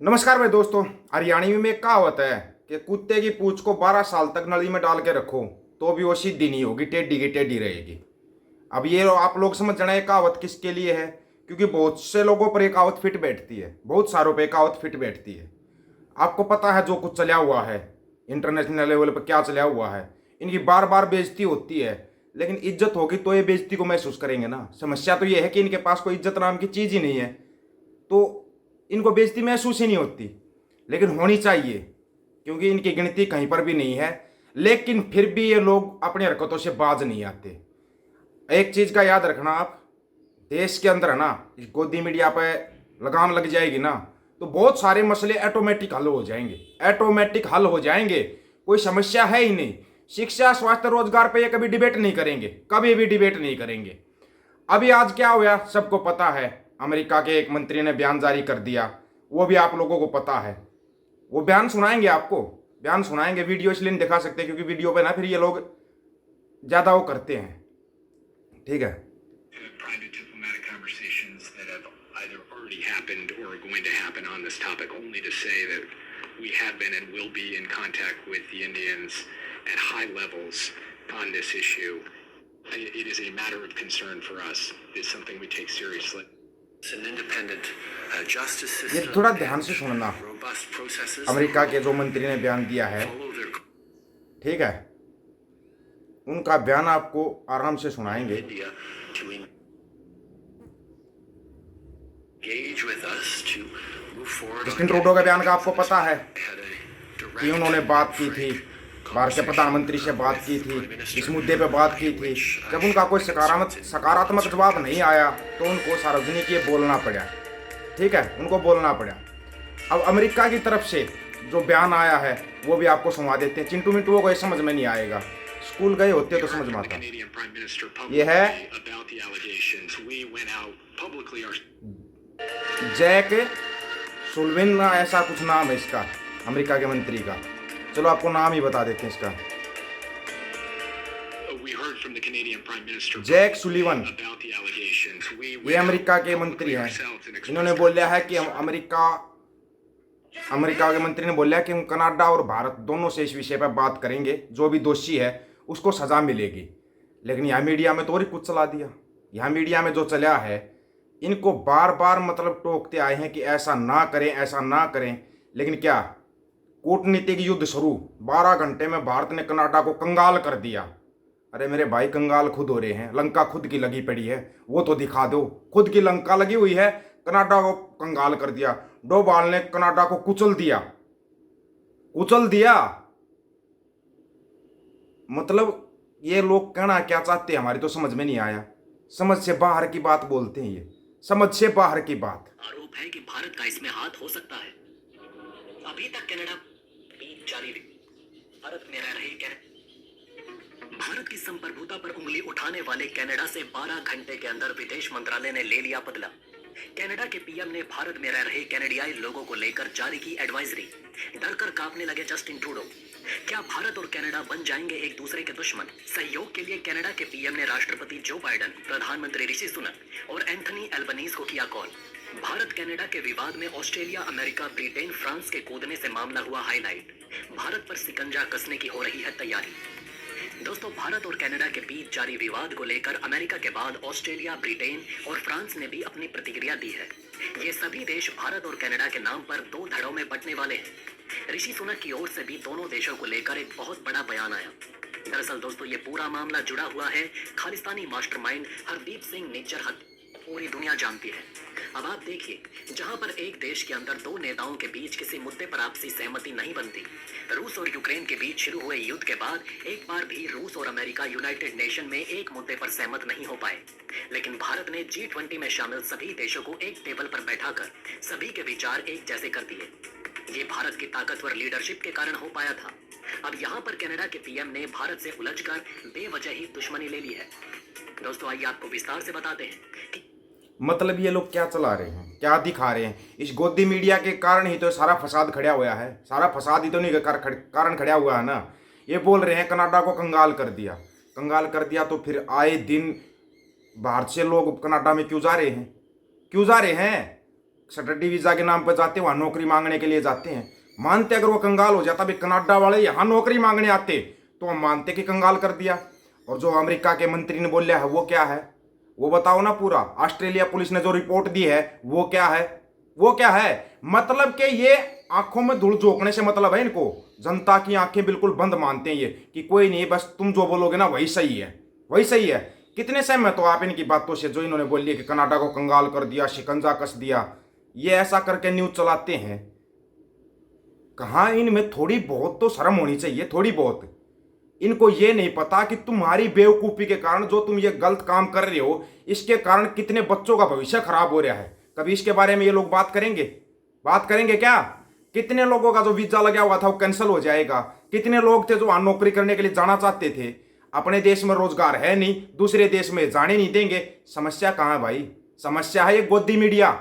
नमस्कार भाई दोस्तों। हरियाणवी में एक कहावत है कि कुत्ते की पूंछ को 12 साल तक नली में डाल के रखो तो भी वो सीधी नहीं होगी, टेढ़ी की टेढ़ी रहेगी। अब ये आप लोग समझ जाना ये कहावत किसके लिए है, क्योंकि बहुत से लोगों पर ये कहावत फिट बैठती है, बहुत सारों पे कहावत फिट बैठती है। आपको पता है जो कुछ चला हुआ है इंटरनेशनल लेवल पर, क्या चला हुआ है। इनकी बार बार बेइज्जती होती है, लेकिन इज्जत होगी तो ये बेइज्जती को महसूस करेंगे ना। समस्या तो ये है कि इनके पास कोई इज्जत नाम की चीज़ ही नहीं है, तो इनको बेइज्जती महसूस ही नहीं होती, लेकिन होनी चाहिए क्योंकि इनकी गिनती कहीं पर भी नहीं है। लेकिन फिर भी ये लोग अपनी हरकतों से बाज नहीं आते। एक चीज़ का याद रखना आप, देश के अंदर है ना, इस गोदी मीडिया पे लगाम लग जाएगी ना तो बहुत सारे मसले ऑटोमेटिक हल हो जाएंगे, ऑटोमेटिक हल हो जाएंगे। कोई समस्या है ही नहीं। शिक्षा, स्वास्थ्य, रोजगार पे ये कभी डिबेट नहीं करेंगे, कभी भी डिबेट नहीं करेंगे। अभी आज क्या हुआ सबको पता है, अमेरिका के एक मंत्री ने बयान जारी कर दिया, वो भी आप लोगों को पता है। वो बयान सुनाएंगे आपको, बयान सुनाएंगे। वीडियो इसलिए नहीं दिखा सकते क्योंकि वीडियो पे ना फिर ये लोग ज़्यादा वो करते हैं, ठीक है। Private diplomatic conversations that have either already happened or are going to happen on this topic, only to say that we have been and will be in contact with the Indians at high levels on this issue. It is a matter of concern for us. It's something we take seriously. It's an independent justice ये system. थोड़ा ध्यान से सुनना, Robust processes. America के जो मंत्री ने बयान दिया है, ठीक है, उनका बयान आपको आराम से सुनाएंगे। India to engage with us to move forward. Justin Trudeau का बयान का आपको पता है Had a direct कि उन्होंने बात की थी, भारत के प्रधानमंत्री से बात की थी, इस मुद्दे पे बात की थी। जब उनका कोई सकारात्मक जवाब नहीं आया तो उनको सार्वजनिक ये बोलना पड़ा, ठीक है, उनको बोलना पड़ा। अब अमेरिका की तरफ से जो बयान आया है वो भी आपको सुना देते हैं। चिंटू मिंटू को ये समझ में नहीं आएगा, स्कूल गए होते तो समझ में आता। Canadian Prime Minister ये है publicly about the allegations. We went out publicly Jack Sullivan, ऐसा कुछ नाम है इसका, अमेरिका के मंत्री का। चलो आपको नाम ही बता देते हैं इसका, we heard from the Canadian Prime Minister Jack Sullivan. about the allegations. We ये went अमेरिका out के मंत्री हैं। ourselves and इन्होंने expressed बोला है कि हम अमेरिका के मंत्री ने बोला है कि हम कनाडा और भारत दोनों से इस विषय पर बात करेंगे, जो भी दोषी है उसको सज़ा मिलेगी। लेकिन यहाँ मीडिया में तो और ही कुछ चला दिया। यहाँ मीडिया में जो चला है, इनको बार बार मतलब टोकते आए हैं कि ऐसा ना करें, ऐसा ना करें, लेकिन क्या, कूटनीतिक युद्ध शुरू। 12 घंटे में भारत ने कनाडा को कंगाल कर दिया। अरे मेरे भाई, कंगाल खुद हो रहे हैं, लंका खुद की लगी पड़ी है, वो तो दिखा दो। खुद की लंका लगी हुई है, कनाडा को कंगाल कर दिया। डोभाल ने कनाडा को कुचल दिया, कुचल दिया। मतलब ये लोग कहना क्या चाहते हैं हमारी तो समझ में नहीं आया। समझ से बाहर की बात बोलते हैं ये, समझ से बाहर की बात। आरोप है कि भारत का इसमें हाथ हो सकता है। अभी तक कनाडा बीच जारी भारत में रह रही भारत की संप्रभुता पर उंगली उठाने वाले कनाडा से 12 घंटे के अंदर विदेश मंत्रालय ने ले लिया बदला। कनाडा के पीएम ने भारत में रह रहे कैनेडियाई लोगों को लेकर जारी की एडवाइजरी। डरकर कांपने लगे जस्टिन ट्रूडो। क्या भारत और कनाडा बन जाएंगे एक दूसरे के दुश्मन? सहयोग के लिए कनाडा के पीएम ने राष्ट्रपति जो बाइडेन, प्रधानमंत्री ऋषि सुनक और एंथनी एल्बनीज को किया कॉल। भारत कनाडा के विवाद में ऑस्ट्रेलिया, अमेरिका, ब्रिटेन, फ्रांस के कूदने से मामला हुआ हाईलाइट। भारत पर सिकंजा कसने की हो रही है तैयारी। दोस्तों, भारत और कनाडा के बीच जारी विवाद को लेकर अमेरिका के बाद ऑस्ट्रेलिया, ब्रिटेन और फ्रांस ने भी अपनी प्रतिक्रिया दी है। ये सभी देश भारत और कनाडा के नाम पर 2 धड़ों में बंटने वाले हैं। ऋषि सुनक की ओर से भी दोनों देशों को लेकर एक बहुत बड़ा बयान आया। दरअसल दोस्तों, ये पूरा मामला जुड़ा हुआ है खालिस्तानी मास्टरमाइंड हरदीप सिंह निज्जर हत्या। पूरी दुनिया जानती है। अब आप देखिए, जहां पर एक देश के अंदर 2 नेताओं के बीच किसी मुद्दे पर आपसी सहमति नहीं बनती। रूस और यूक्रेन के बीच शुरू हुए युद्ध के बाद एक बार भी रूस और अमेरिका यूनाइटेड नेशन में एक मुद्दे पर सहमत नहीं हो पाए। लेकिन भारत ने G20 में शामिल सभी देशों को एक टेबल पर बैठाकर सभी के विचार एक जैसे कर दिए। ये भारत की ताकतवर लीडरशिप के कारण हो पाया था। अब यहाँ पर कनाडा के पीएम ने भारत से उलझकर बेवजह ही दुश्मनी ले ली है। दोस्तों, आइए आपको विस्तार से बताते हैं कि मतलब ये लोग क्या चला रहे हैं, क्या दिखा रहे हैं। इस गोदी मीडिया के कारण ही तो सारा फसाद खड़ा हुआ है, सारा फसाद ही तो नहीं कारण खड़ा हुआ है ना। ये बोल रहे हैं कनाडा को कंगाल कर दिया, कंगाल कर दिया, तो फिर आए दिन भारत से लोग कनाडा में क्यों जा रहे हैं, क्यों जा रहे हैं? स्टडी वीजा के नाम पर जाते, वहां नौकरी मांगने के लिए जाते हैं। मानते अगर वो कंगाल हो जाता, अभी कनाडा वाले यहाँ नौकरी मांगने आते तो हम मानते कि कंगाल कर दिया। और जो अमेरिका के मंत्री ने बोला है वो क्या है, वो बताओ ना पूरा। ऑस्ट्रेलिया पुलिस ने जो रिपोर्ट दी है वो क्या है, वो क्या है? मतलब कि ये आंखों में धूल झोंकने से मतलब है इनको। जनता की आंखें बिल्कुल बंद मानते हैं ये, कि कोई नहीं, बस तुम जो बोलोगे ना वही सही है, वही सही है। कितने सहमत हो आप इनकी बातों से जो इन्होंने बोली है कि कनाडा को कंगाल कर दिया, शिकंजा कस दिया? ये ऐसा करके न्यूज चलाते हैं। कहाँ इनमें थोड़ी बहुत तो शर्म होनी चाहिए, थोड़ी बहुत। इनको ये नहीं पता कि तुम्हारी बेवकूफ़ी के कारण जो तुम ये गलत काम कर रहे हो, इसके कारण कितने बच्चों का भविष्य खराब हो रहा है। कभी इसके बारे में ये लोग बात करेंगे? बात करेंगे क्या? कितने लोगों का जो वीजा लगा हुआ था वो कैंसिल हो जाएगा। कितने लोग थे जो वहां नौकरी करने के लिए जाना चाहते थे, अपने देश में रोजगार है नहीं, दूसरे देश में जाने नहीं देंगे। समस्या कहाँ है भाई? समस्या है ये गोदी मीडिया।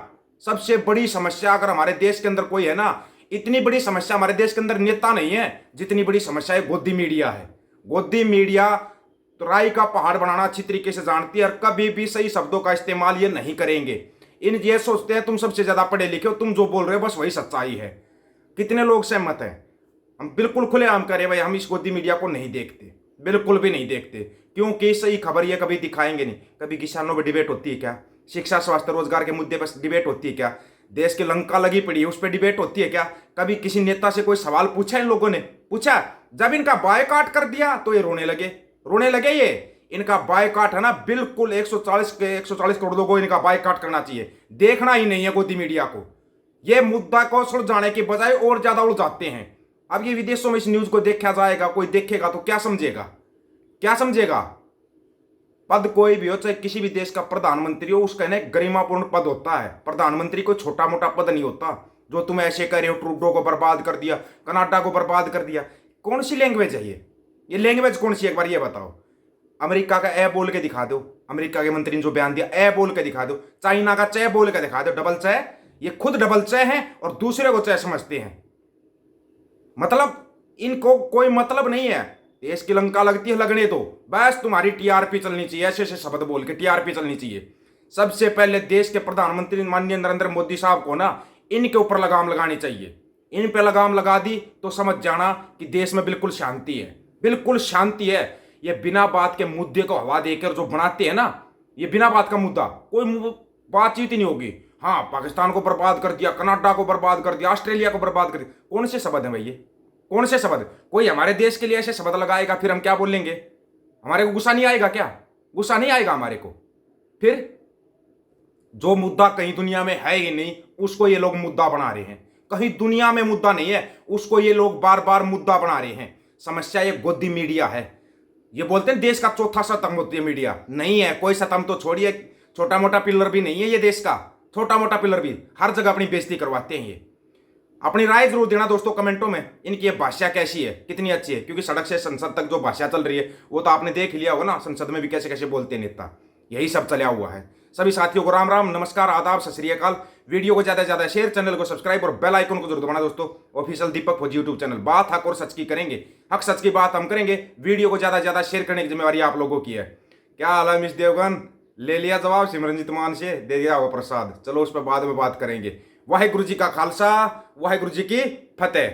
सबसे बड़ी समस्या अगर हमारे देश के अंदर कोई है ना, इतनी बड़ी समस्या हमारे देश के अंदर नेता नहीं है जितनी बड़ी समस्या है गोदी मीडिया है। गोदी मीडिया तो राई का पहाड़ बनाना अच्छी तरीके से जानती है और कभी भी सही शब्दों का इस्तेमाल ये नहीं करेंगे। इन ये सोचते हैं तुम सबसे ज्यादा पढ़े लिखे हो, तुम जो बोल रहे हो बस वही सच्चाई है। कितने लोग सहमत हैं? हम बिल्कुल खुलेआम करें भाई, हम इस गोदी मीडिया को नहीं देखते, बिल्कुल भी नहीं देखते, क्योंकि सही खबर ये कभी दिखाएंगे नहीं। कभी किसानों पर डिबेट होती है क्या? शिक्षा स्वास्थ्य रोजगार के मुद्दे पर डिबेट होती है क्या? देश की लंका लगी पड़ी है उस पर डिबेट होती है क्या? कभी किसी नेता से कोई सवाल पूछा इन लोगों ने? पूछा? जब इनका बायकॉट कर दिया तो ये रोने लगे, रोने लगे। ये इनका बायकॉट है ना, बिल्कुल 140 करोड़ लोगों को इनका बायकॉट करना चाहिए। देखना ही नहीं है गोदी मीडिया को। ये मुद्दा को सुलझाने के बजाय और ज्यादा उलझाते हैं। अब ये विदेशों में इस न्यूज को देखा जाएगा, कोई देखेगा तो क्या समझेगा, क्या समझेगा? पद कोई भी हो, चाहे किसी भी देश का प्रधानमंत्री हो, उसका ना गरिमापूर्ण पद होता है। प्रधानमंत्री कोई छोटा मोटा पद नहीं होता। जो तुम ऐसे कर रहे हो, ट्रूडो को बर्बाद कर दिया, कनाडा को बर्बाद कर दिया, कौन सी लैंग्वेज है ये लैंग्वेज कौन सी है? एक बार ये बताओ। अमेरिका का ए बोल के दिखा दो, अमेरिका के मंत्री ने जो बयान दिया ए बोल के दिखा दो। चाइना का चे बोल के दिखा दो, डबल चे। ये खुद डबल चे हैं और दूसरे को चे समझते हैं। मतलब इनको कोई मतलब नहीं है। देश की लंका लगती है लगने दो, बस तुम्हारी टीआरपी चलनी चाहिए। ऐसे ऐसे शब्द बोल के टीआरपी चलनी चाहिए। सबसे पहले देश के प्रधानमंत्री माननीय नरेंद्र मोदी साहब को ना इनके ऊपर लगाम लगानी चाहिए। इन पे लगाम लगा दी तो समझ जाना कि देश में बिल्कुल शांति है, बिल्कुल शांति है। ये बिना बात के मुद्दे को हवा देकर जो बनाते हैं ना, ये बिना बात का मुद्दा, कोई बातचीत ही नहीं होगी। हाँ, पाकिस्तान को बर्बाद कर दिया, कनाडा को बर्बाद कर दिया, ऑस्ट्रेलिया को बर्बाद कर दिया। कौन से शब्द हैं भाई ये? कौन से शब्द? कोई हमारे देश के लिए ऐसे शब्द लगाएगा फिर हम क्या बोलेंगे? हमारे को गुस्सा नहीं आएगा क्या? गुस्सा नहीं आएगा हमारे को? फिर जो मुद्दा कहीं दुनिया में है ही नहीं उसको ये लोग मुद्दा बना रहे हैं। कहीं दुनिया में मुद्दा नहीं है उसको ये लोग बार बार मुद्दा बना रहे हैं। समस्या ये गोदी मीडिया है। ये बोलते हैं देश का चौथा स्तंभ होती है मीडिया, नहीं है कोई स्तंभ तो छोड़िए, छोटा मोटा पिलर भी नहीं है ये देश का। छोटा मोटा पिलर भी हर जगह अपनी बेइज्जती करवाते हैं ये। अपनी राय जरूर देना दोस्तों कमेंटों में, इनकी ये भाषा कैसी है, कितनी अच्छी है। क्योंकि सड़क से संसद तक जो भाषा चल रही है वो तो आपने देख लिया होगा ना, संसद में भी कैसे कैसे बोलते हैं नेता। यही सब चला हुआ है। सभी साथियों को राम राम, नमस्कार, आदाब, सत श्री अकाल। वीडियो को ज्यादा से ज्यादा शेयर, चैनल को सब्सक्राइब और बेल आइकन को जरूर दबाना दोस्तों। ऑफिशियल दीपक फौजी यूट्यूब चैनल। बात हक और सच की करेंगे, हक सच की बात हम करेंगे। वीडियो को ज्यादा से ज्यादा शेयर करने की जिम्मेवारी आप लोगों की है। क्या हाल है मिस देवगन? ले लिया जवाब सिमरनजीत मान से, दे दिया वो प्रसाद। चलो उस पर बाद में बात करेंगे। वाहेगुरु जी का खालसा, वाहेगुरु जी की फतेह।